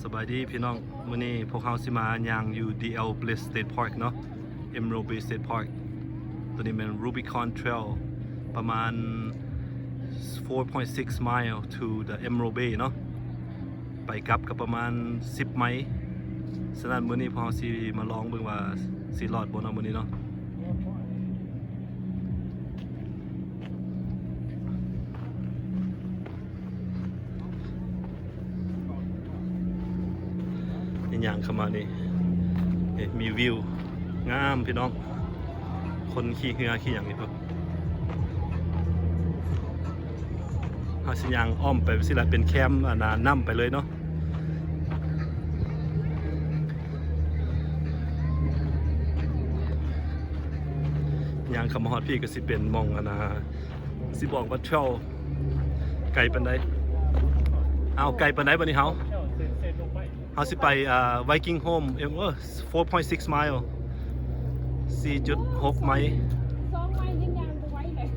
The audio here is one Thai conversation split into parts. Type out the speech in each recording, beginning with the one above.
สบายดีพี่น้องมื้อนี้พวกเราสิมาย่างอยู่ DL Bliss State Park เนาะ Emerald Bay State Park ตัวนี้เป็น Rubicon Trail ประมาณ 4.6 mile to the Emerald Bay เนาะไปกลับกับประมาณ10ไมล์ฉะนั้นมื้อนี้พวกเราสิมาลองเบิ่งว่าสิรอดบ่เนาะมื้อนี้เนาะย่างเข้ามานี่มีวิวงามพี่น้องคนขี่เรือขี่อย่างนี้ครับเฮาสิย่างอ้อมไปสิล่ะเป็นแคมป์น้ำไปเลยเนาะย่างเข้ามาฮอดพี่ก็สิเป็นมองสิบอกว่าเทรลไกลปานใดเอาไกลปานใดบัดนี้เฮาสิไปViking Home 4.6 mile 4.6 ไมล์2 ไมล์ยังยางไปไว้เลย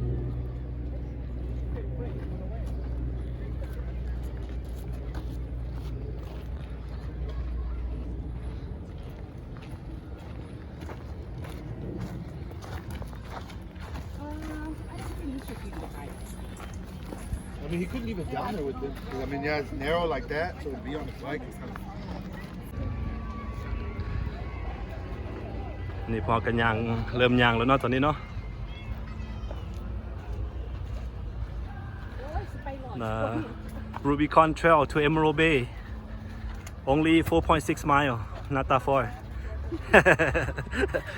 I mean, he couldn't even down there with it. I mean, yeah, it's narrow like that, so it'd be on the bike. It's kind of... นี่พอกันยางเริ่มยางแล้วเนาะตอนนี้เนาะRubicon Trail to Emerald Bay only 4.6 mile not that far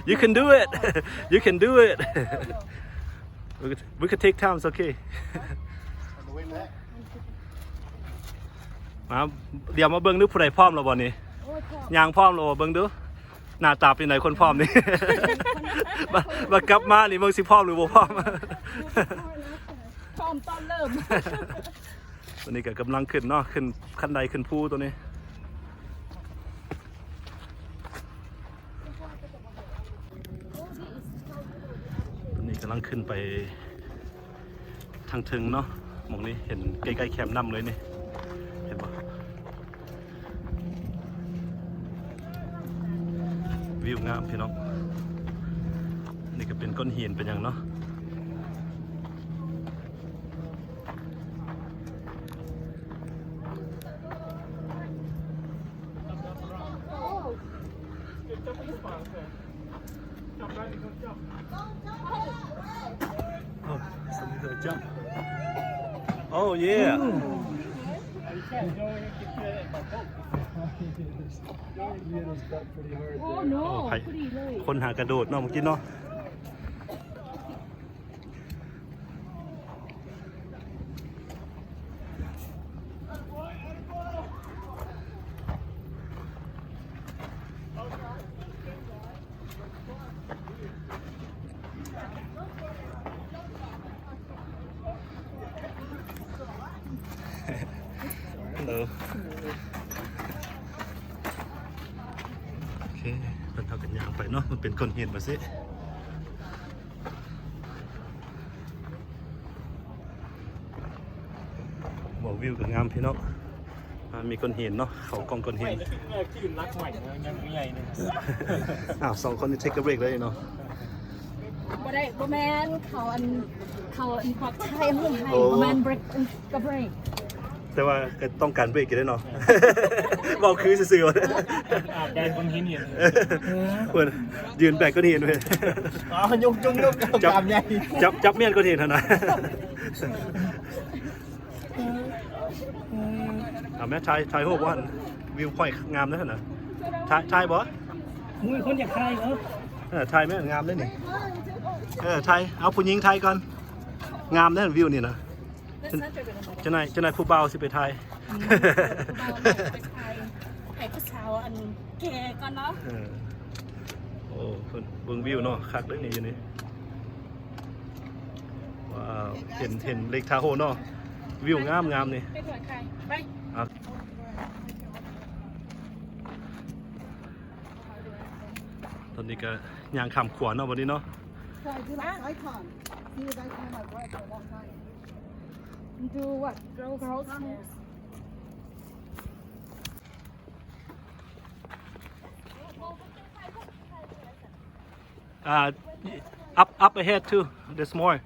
you can do it you can do it we could take time it's okay มาเดี๋ยวมาเบิ่งดูผู้ใดพร้อมแล้วบ่นี่ยางพร้อมแล้วบ่เบิ่งดูหน้าตาเป็นไหนคนพร้อมนี่ มากลับมานี่เบิ่งสิพร้อมหรือบ่พร้อม พร้อมตอนเริ่ม ตัวนี้ก็กำลังขึ้นเนาะขึ้นขั้นใดขึ้นภูตัวนี้ตัวนี้กำลังขึ้นไปทางถึงเนาะมองนี้เห็นใกล้ๆแคมป์น้ำเลยนี่เห็นปะวิวงามพี่น้องนี่ก็เป็นก้อนหินเป็นอย่างเนาะOh yeah. Oh no พอดีเลย คนหากระโดดเนาะเมื่อกี้เนาะโอเคเป็นเท่ากันยางไปเนาะมันเป็นก้อนหินมาสิบอกวิวกับงามพี่น้องมีก้อนหินเนาะเขากองก้อนหินที่รักใหม่ยังใหญ่เนี่ยสองคนนี้เทคเบรกเลยเนาะบ่ได้บ่แม่นเขาควักไทยหุ่มให้บ่แม่นเบรกกับเบรกแต่ว่าก็ต้องการเบรกกันได้เนาะบอกคือซื่อๆอาบแดดคนหินเห็นควรยืนแบกก็เห็นเลยอ๋อยกจับใหญ่จับเมียนก็เห็นเท่านั้นแม่ชายโหบว่าวิวค่อยงามนะท่านนะชายบ่มึงคนอยากไทยเหรอชายแม่งามเลยนี่ชายเอาผู้หญิงไทยก่อนงามนะวิวนี่นะจะนายผู้เบาสิไปไทยไอ้ผู้สาวอันแก่ก่อนเนาะโอ้เบิ่งวิวเนาะคักเลยนี่อยู่นี่ว้าวเห็นเลคทาโฮเนาะวิวงามนี่ไปถอยใครไปตอนนี้ก็ย่างข้ามขวานเนาะวันนี้เนาะDo what? Girls. up ahead too. There's more.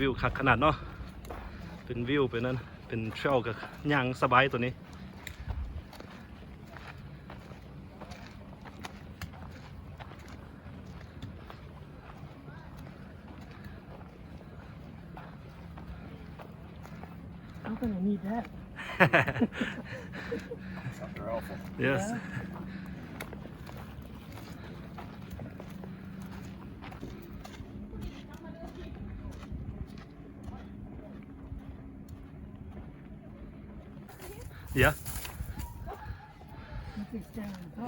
วิวคักขนาดเนาะเป็นวิวเป็นนั้นเป็นเทรลกับย่างสบายตัวนี้I'm gonna need that. They're awful. Yes. Yeah.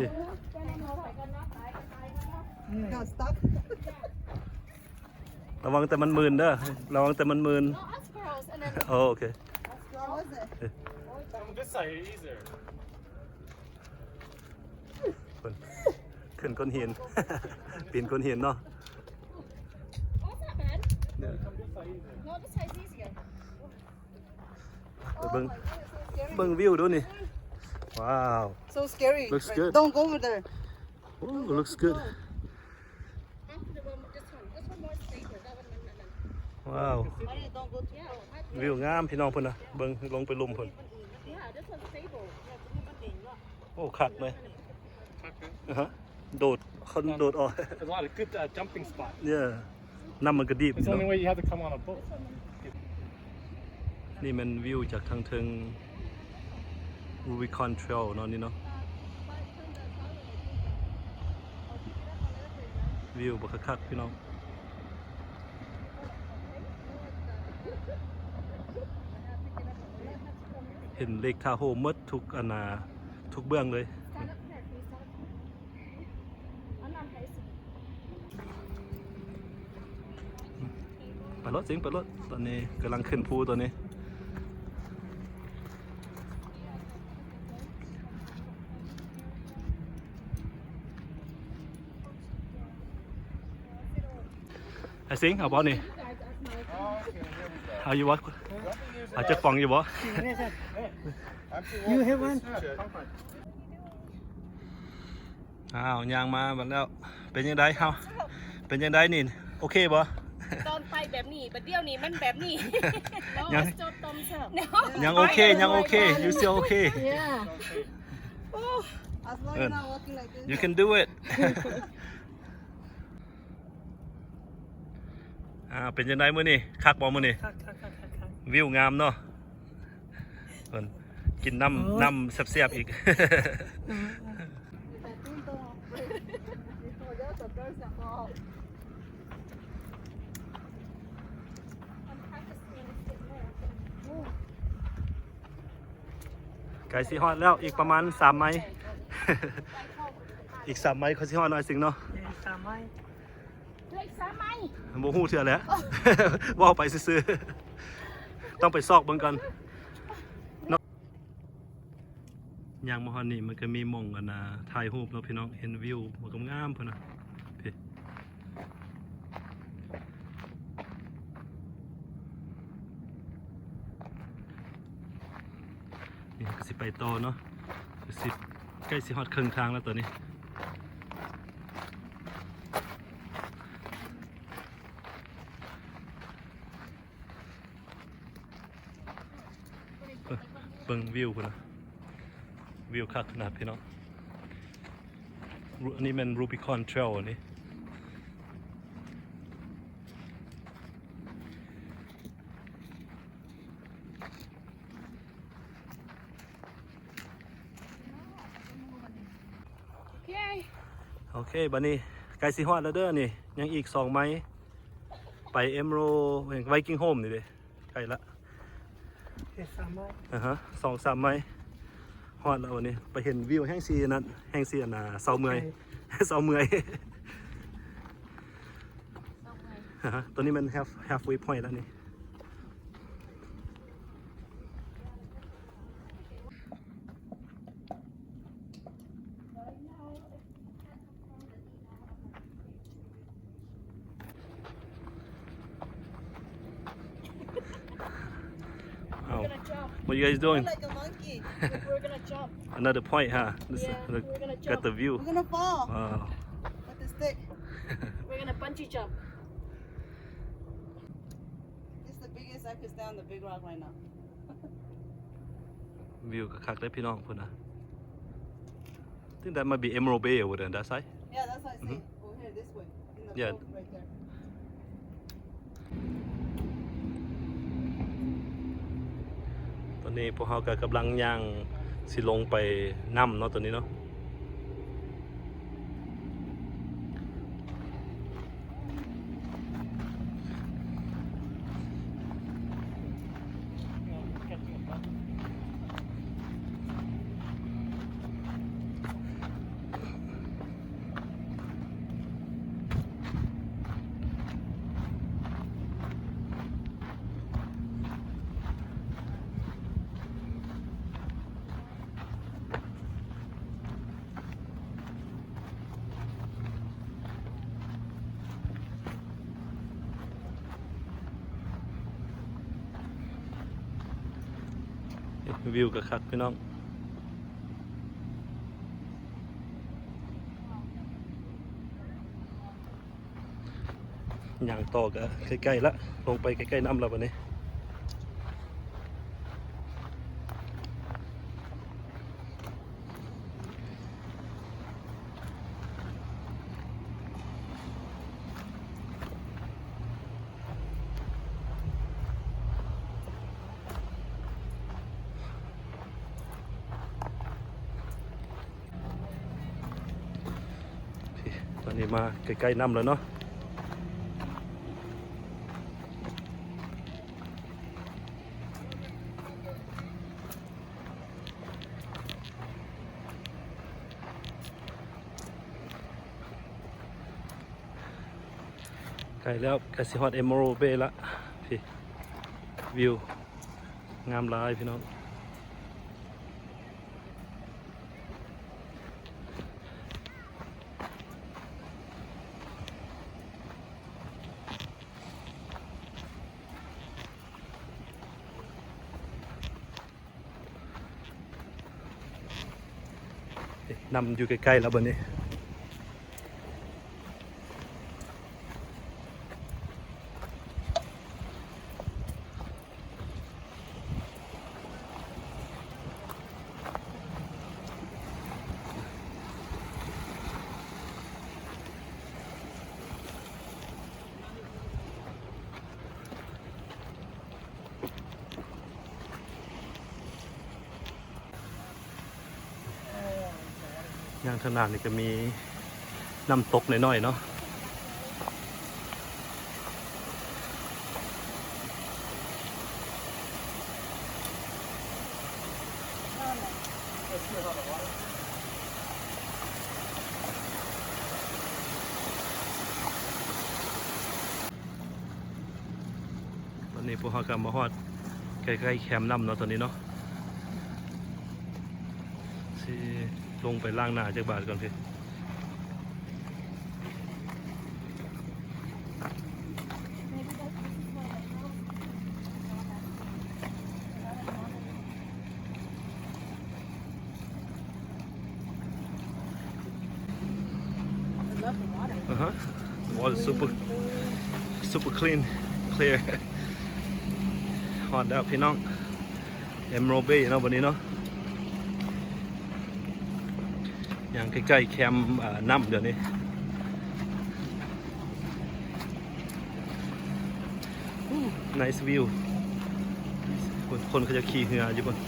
Yeah. Got stuck. ระวังแต่มันมึนเด้อระวังแต่มันมึน No, us girls and then โอ้โอเค Where was it? On this side easier. ขึ้นก้นหิน ปีนก้นหินเนาะ oh, it's not bad. No, this side's easier. เบิ่งเบิ่งวิวดูนี่ว้าว So scary. Looks good. Don't go over there. Oh, looks good. After the one, this one more stable. That one, no. ว้าว Don't go too Yeah, วิวงามพี่น้องเพิ่นน่ะเบิ่งลงไปลุมเพิ่น yeah, this one's stable. โอ้คักเลยฮะโดดคนโดดออก There's a lot of good jumping spots. เนี่ยน้ำมันก็ดีบ It's the only way you have to come on a boat. นี่มันวิวจากทางเทิง Rubicon Trail เนาะนี่เนาะวิวบ่คักๆพี่น้องเห็นเลกทาโฮหมดทุกอนาทุกเบื้องเลย Stand up here, please. I'm not facing. ไปรถสิงไปรถตอนนี้กำลังขึ้นภูตัวนี้ไอ้สิงเอาบอลนี่เอาอยู่วะอาจจะฟังอยู่บ่ You have one? อ้าวยางมาบัดแล้วเป็นยังไงเฮาเป็นยังไงนี่โอเคบ่ ตอนไปแบบนี้บัดเดียวนี้มันแบบนี้ ยัง โจตมเสิร์ฟ ยังโอเคยังโอเค you still okay Yeah. As long as you're not walking like this. you can do it เป็นยังไงมื้อนี้คักบ่มื้อนี้วิวงามเนาะเพิ่นกินน้ำแซ่บๆอีก ไก่สิฮอดแล้วอีกประมาณ3 ไมล์ อีก3 ไมล์เขาสิฮอดหน่อยสิงเนาะ เหลืออีก3 ไม้ บ่ฮู้เทื่อแหล้ว ว่าไปซื่อๆต้องไปซอกเบิ่งก่อนเนาะย่างมาฮอดนี่มันก็มีหม่องอันน่ะถ่ายรูปเนาะพี่น้องเห็นวิวมันก็งามพุ่นน่ะพี่นี่ก็สิไปต่อเนาะก็สิใกล้สิฮอดครึ่งทางแล้วตัวนี้เบิ่งวิวพุ่นน่ะวิวคักขนาดพี่น้องอันนี้มัน Rubicon Trail อันนี้โอเคบัดนี้ไกลสิฮอดแล้วเด้อนี่ยังอีก2 ไมล์ไป Emerald Viking Home นี่เด้ใกล้ละ2-3 ไมล์ฮอดแล้ววันนี้ไปเห็นวิวแห่งซีนั้นแห่งซีอันน่ะเซาเมื่อย เซาเมื่อย ตัวนี้มัน halfway point แล้วนี่ We're gonna jump. What you guys doing? Like a monkey. We're gonna jump. Another point, huh? This, Yeah, look, we're gonna got jump. the view. We're gonna fall Wow. with the stick. We're gonna bungee jump. It's the biggest I could stand on the big rock right now. วิวก็คักได้พี่น้องพุ่นนะ I think that might be Emerald Bay over there that side. Yeah, that's what I say. Over here, this way. In the Yeah. boat right there. ตอนนี้พวกเราก็กำลังย่างสิลงไปน้ำเนาะตอนนี้เนาะ วิวก็คักพี่น้องย่างต่อก็ใกล้ๆละลงไปใกล้ๆน้ำแล้วบัดนี้ตอนนี้มาใกล้ๆน้ำแล้วเนาะใกล้แล้วกสิฮอด Emerald Bay ละพี่วิวงามหลายพี่น้องนำอยู่ใกล้ๆแล้วบัดนี้ย่างทางน้ำนี่ก็มีน้ำตกน้อยๆเนาะตอนนี้พวกเราก็มาฮอดใกล้ๆแคมป์น้ำเนาะตอนนี้เนาะสิลงไปล้างหน้าจากบาทก่อนพี่water super clean clear ฮอดแล้วพี่น้อง Emerald Bay เนาะวันนี้เนาะอย่างใกล้ๆแคมป์น้ำเดี๋ยวนี้nice view คนเขาจะขี่เรืออยู่บน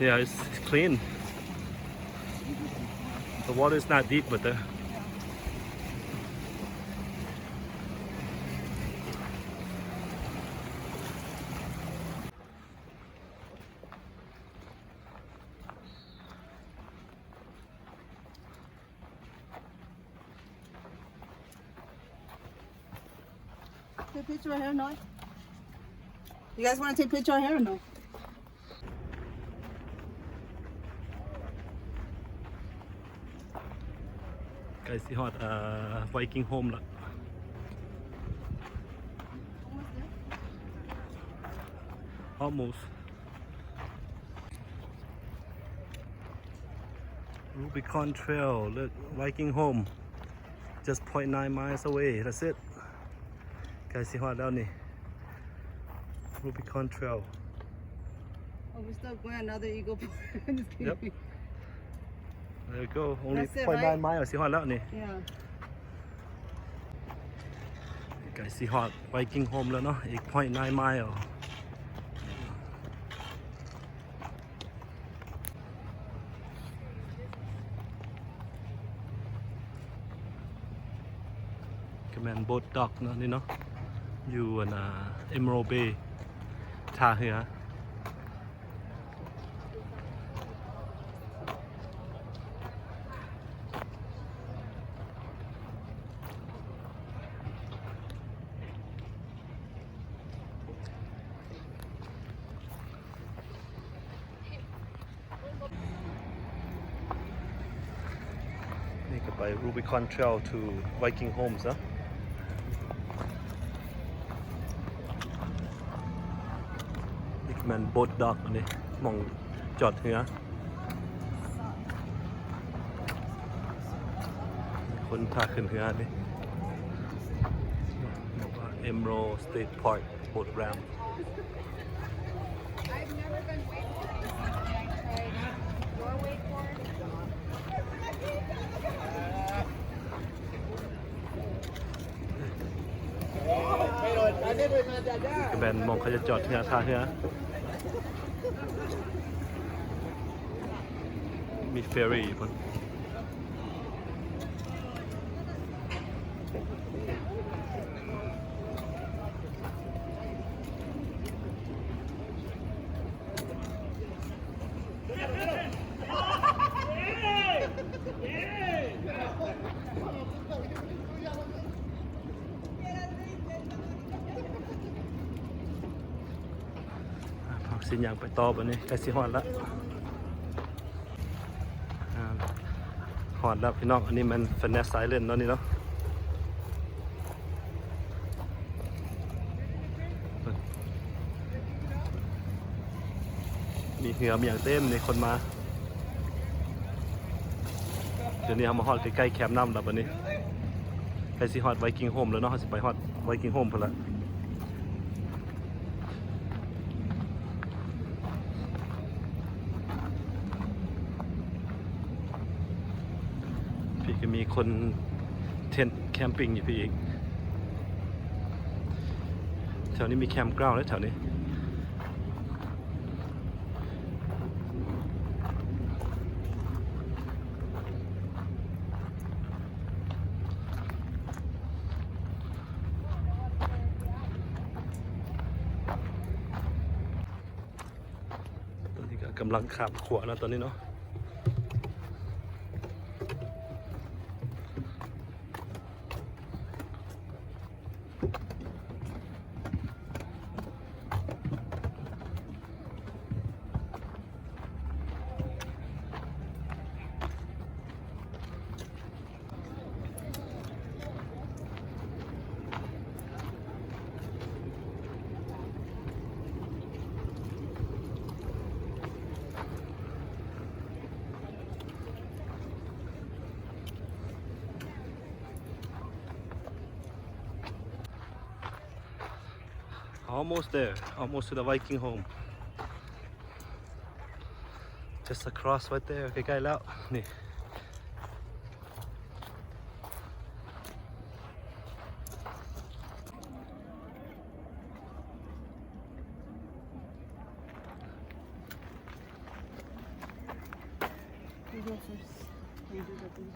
Yeah, it's clean. The water is not deep, but picture right here, no? You guys want to take a picture right here or no? ใกล้สิฮอดViking Home ละ almost Rubicon Trail look Viking Home just 0.9 miles away that's it ใกล้สิฮอดแล้วนี่ Rubicon Trail Oh, we're still going another Eagle Point. Just kidding. Yep. there you go only That's it, 0.9 right? miles สิฮอดแล้วนี่ Yeah. ใกล้สิฮอด Viking Home แล้วเนาะอีก 0.9 mileแมนโบ๊ทด็อกเนาะนี่เนาะอยู่Emerald Bay ท่าเรือนี่ก็ไป Rubicon Trail to Viking Homes นะมันโบ๊ทด็อกอันนี้มองจอดเรือคนพาขึ้นเรือนี่ Emerald State Park Boat Ramp I've never been wakeboarding. I tried your wakeboard. ก็แบนมองเขาจะจอดเรือท่าเรือมีเฟอร์รี่พุ่นสิอย่างไปต่อบัดนี้ใกล้สิฮอดแล้วฮอดแล้วพี่น้องอันนี้มัน Finesse Island เนาะนี่เนาะมีเหือมีอย่างเต็มในคนมาเดี๋ยวนี้เรามาฮอดใกล้ๆแคมป์น้ำแล้วบัดนี้ใกล้สิฮอด Viking Home แล้วเนาะเราสิไปฮอด Viking Home พุ่นละพี่ก็มีคนเทนท์แคมปิ้งอยู่พี่อีกแถวนี้มีแคมป์กราวด์แล้วแถวนี้ตอนนี้ก็กำลังขับขวานะตอนนี้เนาะAlmost there, almost to the Viking Home. Just across right there, ใกล้ๆแล้วนี่ You go first. You do the thing.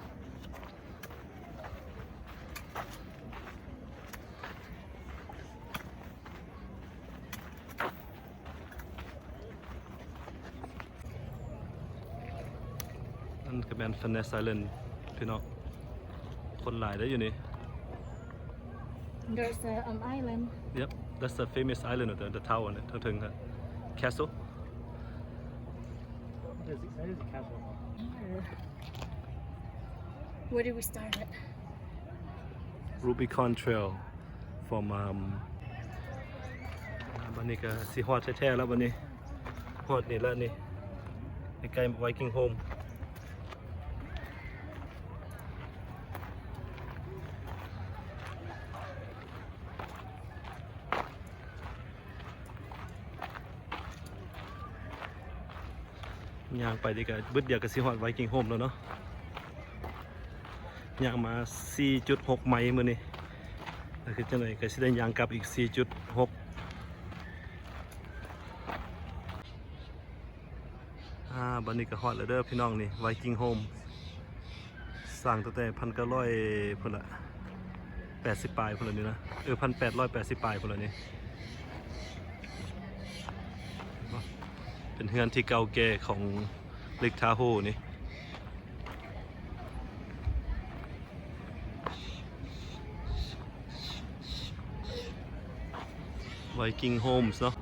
นั่นก็เป็น Finesse Island พี่น้องคนหลายได้อยู่นี่ There's a island. Yep, that's the famous island of the tower เนี่ยทั้งถึง castle. That is a castle. Where did we start at? Rubicon Trail from บันนี้ก็สิฮอดแท้ๆแล้วบันนี้ฮอดนี่แล้วนี่ใกล้ๆ Viking Home ย่างไปดีก็บึดเดียวก็สิฮอด Viking Home แล้วเนาะย่างมา 4.6 ไมล์มื้อนี้แล้วคือจังได๋ก็สิได้ย่างกลับอีก 4.6บันนี้ก็ฮอดแล้วเด้อพี่น้องนี่ Viking Home สร้างตั้งแต่ 1900 พุ่นละ80 ปลายพุ่นละนี่นะ1880 ปลายพุ่นละนี่เป็นเฮือนที่เก่าแก่ของLake Tahoe นี่ Viking Homes เนาะ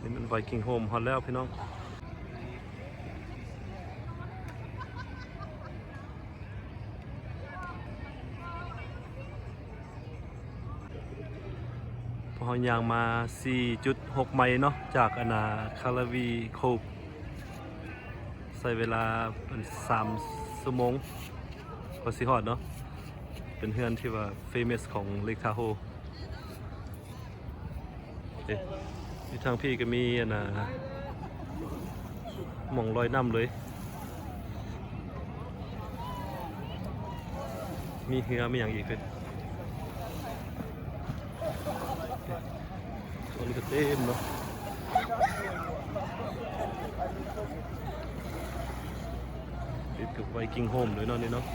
นี่มัน Viking Home ฮอดแล้วพี่น้องพอเฮาย่างมา 4.6 ไมล์เนาะจากคาราวีโคบใช้เวลาเป็น3 ชั่วโมงก็สิฮอดเนาะเป็นเฮือนที่ว่า famous ของ Lake Tahoe ที่ทางพี่ก็มีหม่องลอยน้ำเลยมีเรือมีอย่างอีกเลยตัวนี้ก็เต็มเนาะติดกับ Viking Home เลยเนาะนี่เนาะ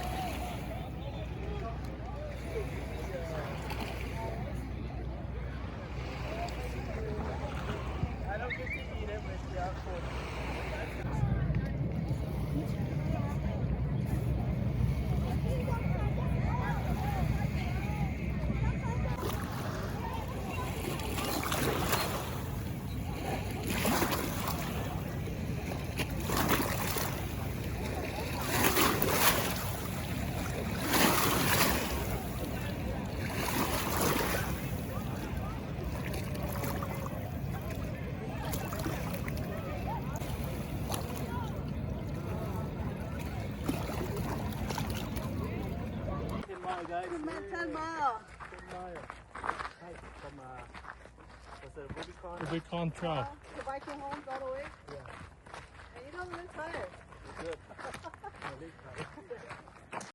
Rubicon Trail. The Viking homes all the way? Yeah. And you don't live tired. Good.